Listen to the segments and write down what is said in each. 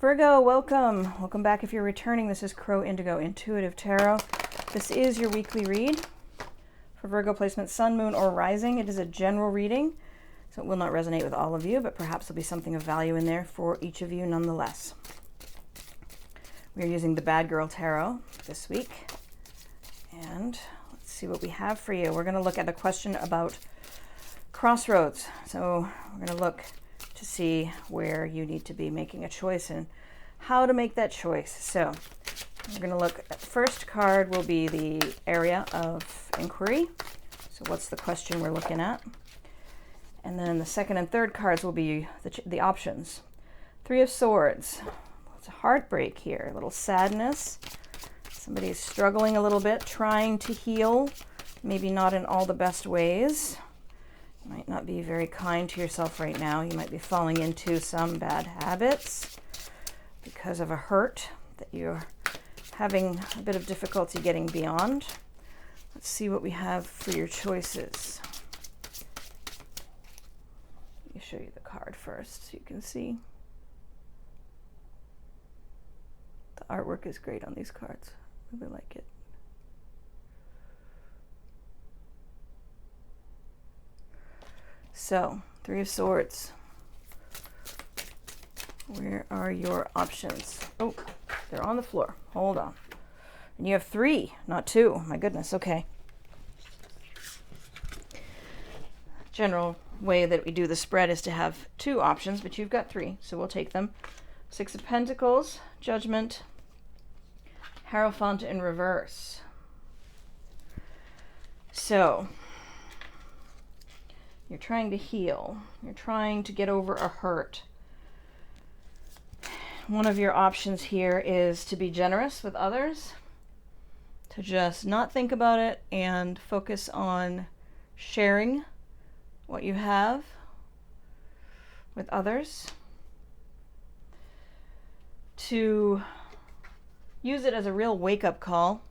Virgo, welcome. Welcome back if you're returning. This is Crow Indigo Intuitive Tarot. This is your weekly read for Virgo placement, Sun, Moon, or Rising. It is a general reading, so it will not resonate with all of you, but perhaps there'll be something of value in there for each of you nonetheless. We're using the Bad Girl Tarot this week, and let's see what we have for you. We're going to look at a question about crossroads. So we're going to look to see where you need to be making a choice and how to make that choice. So we're going to look at the first card will be the area of inquiry. So what's the question we're looking at? And then the second and third cards will be the options. Three of Swords. It's a heartbreak here, a little sadness. Somebody is struggling a little bit, trying to heal, maybe not in all the best ways. You might not be very kind to yourself right now. You might be falling into some bad habits because of a hurt that you're having a bit of difficulty getting beyond. Let's see what we have for your choices. Let me show you the card first so you can see. The artwork is great on these cards. I really like it. So, Three of Swords. Where are your options? Oh, they're on the floor. Hold on. And you have three, not two. My goodness, okay. General way that we do the spread is to have two options, but you've got three, so we'll take them. Six of Pentacles, Judgment, Hierophant in reverse. So, you're trying to heal. You're trying to get over a hurt. One of your options here is to be generous with others, to just not think about it and focus on sharing what you have with others, to use it as a real wake-up call.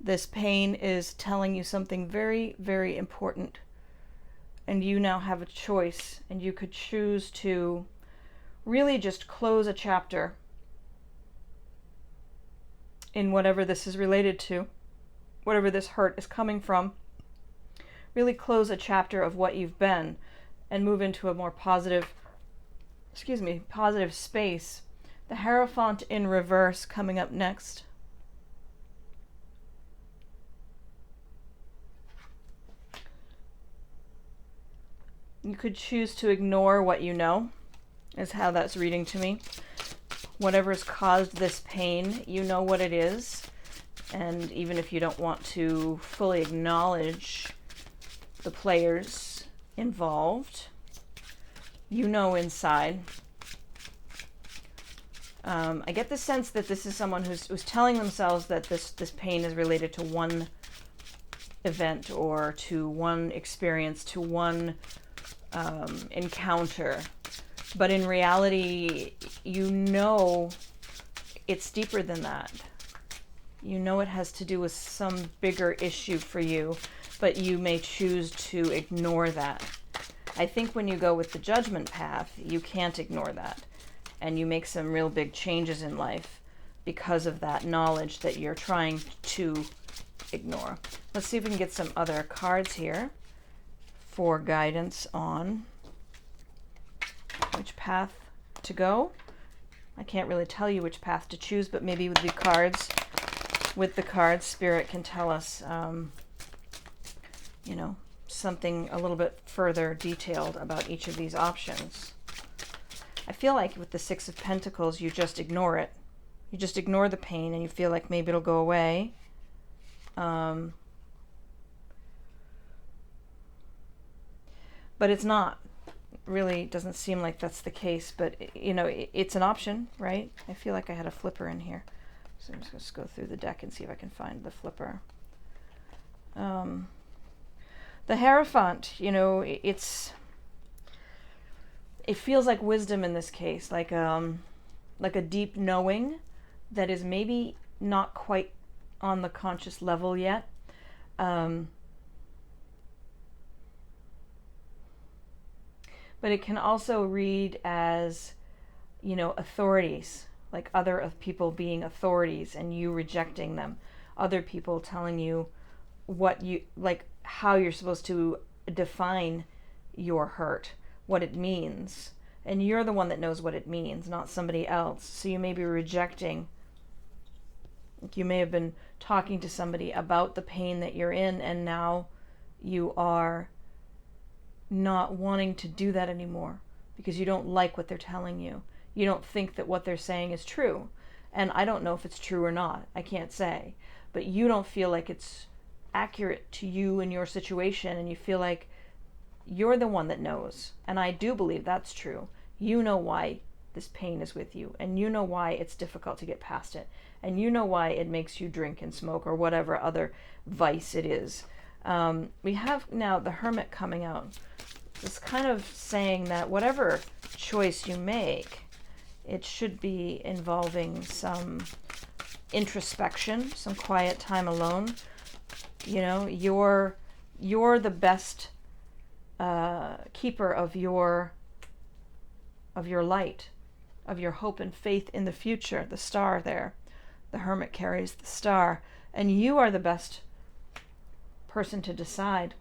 This pain is telling you something very, very important. And you now have a choice, and you could choose to really just close a chapter in whatever this is related to, whatever this hurt is coming from. Really close a chapter of what you've been and move into a more positive, positive space. The Hierophant in reverse coming up next. You could choose to ignore what you know, is how that's reading to me. Whatever's caused this pain, you know what it is. And even if you don't want to fully acknowledge the players involved, you know inside. I get the sense that this is someone who's telling themselves that this pain is related to one event or to one experience, to one encounter, but in reality, you know it's deeper than that. You know it has to do with some bigger issue for you, but you may choose to ignore that. I think when you go with the judgment path, you can't ignore that, and you make some real big changes in life because of that knowledge that you're trying to ignore. Let's see if we can get some other cards here for guidance on which path to go. I can't really tell you which path to choose, but maybe with the cards, Spirit can tell us, something a little bit further detailed about each of these options. I feel like with the Six of Pentacles, you just ignore it. You just ignore the pain, and you feel like maybe it'll go away. But it's not. Really doesn't seem like that's the case, but it's an option, right? I feel like I had a flipper in here. So I'm just going to go through the deck and see if I can find the flipper. The Hierophant, it feels like wisdom in this case, like a deep knowing that is maybe not quite on the conscious level yet. But it can also read as authorities, like other people being authorities and you rejecting them, other people telling you what you, like how you're supposed to define your hurt, what it means. And you're the one that knows what it means, not somebody else. So you may be rejecting, like you may have been talking to somebody about the pain that you're in, and now you are not wanting to do that anymore because you don't like what they're telling you. You don't think that what they're saying is true. And I don't know if it's true or not. I can't say. But you don't feel like it's accurate to you and your situation, and you feel like you're the one that knows. And I do believe that's true. You know why this pain is with you, and you know why it's difficult to get past it, and you know why it makes you drink and smoke or whatever other vice it is. We have now the Hermit coming out. It's kind of saying that whatever choice you make, it should be involving some introspection, some quiet time alone. You're the best keeper of your light, of your hope and faith in the future. The star there, the Hermit carries the star, and you are the best person to decide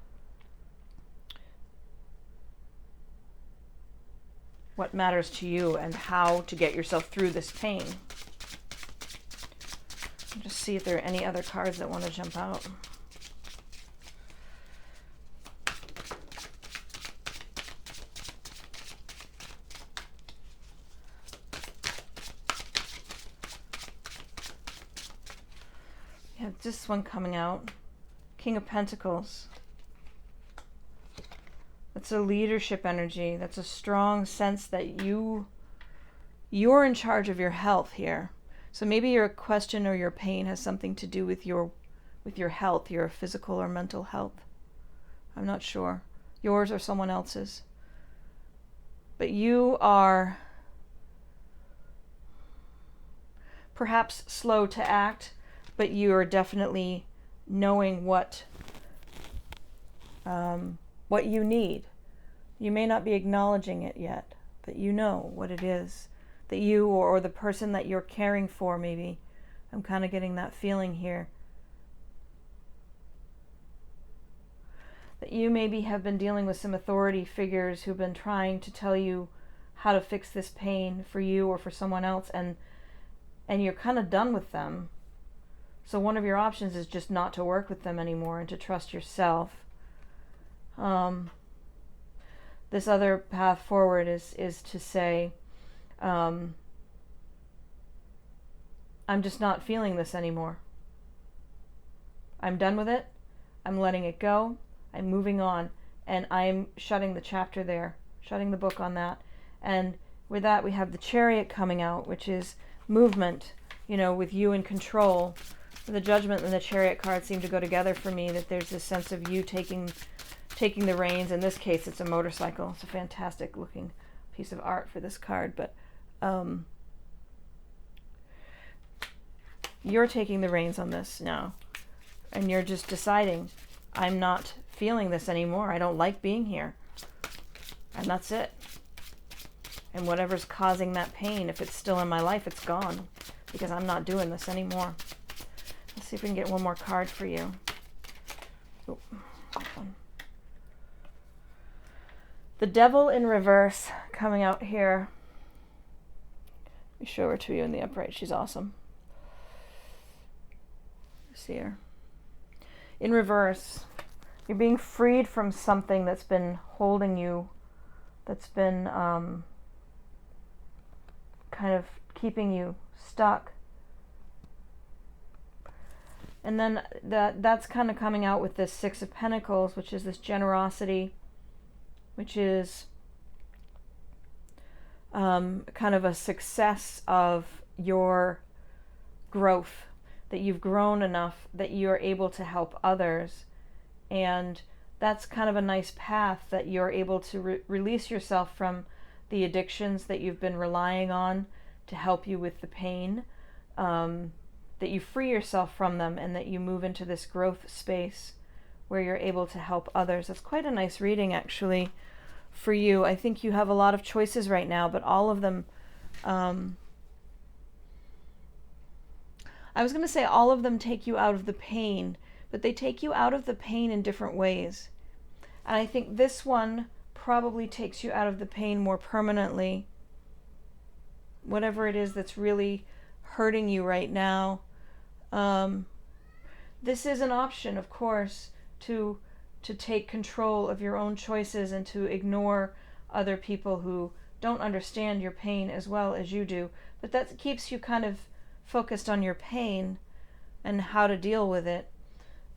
what matters to you and how to get yourself through this pain. Just see if there are any other cards that want to jump out. Yeah, this one coming out. King of Pentacles. That's a leadership energy. That's a strong sense that you're in charge of your health here. So maybe your question or your pain has something to do with your health, your physical or mental health. I'm not sure. Yours or someone else's. But you are perhaps slow to act, but you are definitely knowing what you need. You may not be acknowledging it yet, but you know what it is that you or the person that you're caring for, maybe. I'm kind of getting that feeling here. That you maybe have been dealing with some authority figures who've been trying to tell you how to fix this pain for you or for someone else, and you're kind of done with them. So one of your options is just not to work with them anymore and to trust yourself. This other path forward is to say, I'm just not feeling this anymore. I'm done with it. I'm letting it go. I'm moving on. And I'm shutting the chapter there, shutting the book on that. And with that, we have the Chariot coming out, which is movement, with you in control. The Judgment and the Chariot card seem to go together for me, that there's this sense of you taking the reins. In this case, it's a motorcycle. It's a fantastic looking piece of art for this card, but you're taking the reins on this now, and you're just deciding, I'm not feeling this anymore. I don't like being here, and that's it. And whatever's causing that pain, if it's still in my life, it's gone, because I'm not doing this anymore. Let's see if we can get one more card for you. Oh, that one. The Devil in reverse coming out here. Let me show her to you in the upright. She's awesome. See her. In reverse, you're being freed from something that's been holding you, that's been kind of keeping you stuck. And then that's kind of coming out with this Six of Pentacles, which is this generosity, which is kind of a success of your growth, that you've grown enough that you're able to help others. And that's kind of a nice path, that you're able to release yourself from the addictions that you've been relying on to help you with the pain, that you free yourself from them, and that you move into this growth space where you're able to help others. That's quite a nice reading, actually, for you. I think you have a lot of choices right now, but all of them I was going to say all of them take you out of the pain, but they take you out of the pain in different ways. And I think this one probably takes you out of the pain more permanently. Whatever it is that's really hurting you right now. This is an option, of course, to take control of your own choices and to ignore other people who don't understand your pain as well as you do. But that keeps you kind of focused on your pain and how to deal with it.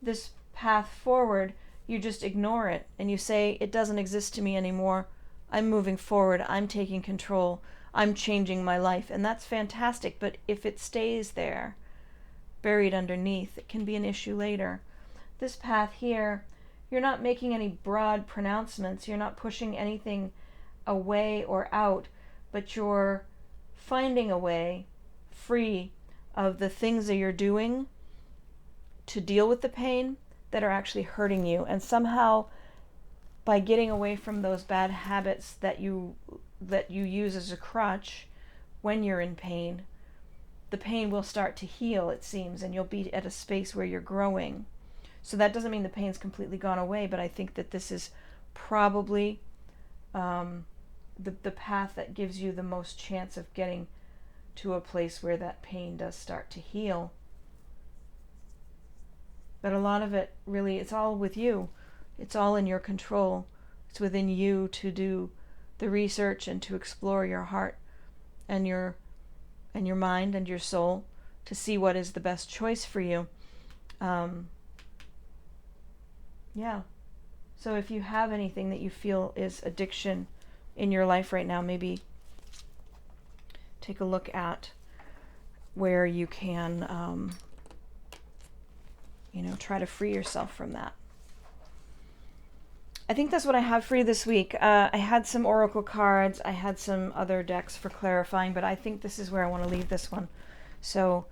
This path forward, you just ignore it and you say, it doesn't exist to me anymore. I'm moving forward. I'm taking control. I'm changing my life. And that's fantastic. But if it stays there, buried underneath, it can be an issue later. This path here, you're not making any broad pronouncements. You're not pushing anything away or out, but you're finding a way free of the things that you're doing to deal with the pain that are actually hurting you. And somehow, by getting away from those bad habits that you use as a crutch when you're in pain, the pain will start to heal, it seems, and you'll be at a space where you're growing. So that doesn't mean the pain's completely gone away, but I think that this is probably the path that gives you the most chance of getting to a place where that pain does start to heal. But a lot of it, really, it's all with you. It's all in your control. It's within you to do the research and to explore your heart and your mind and your soul to see what is the best choice for you. Yeah. So if you have anything that you feel is addiction in your life right now, maybe take a look at where you can, try to free yourself from that. I think that's what I have for you this week. I had some oracle cards. I had some other decks for clarifying, but I think this is where I want to leave this one. So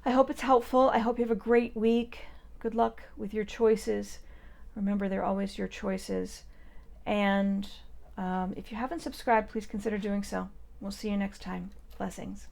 I hope it's helpful. I hope you have a great week. Good luck with your choices. Remember, they're always your choices. And if you haven't subscribed, please consider doing so. We'll see you next time. Blessings.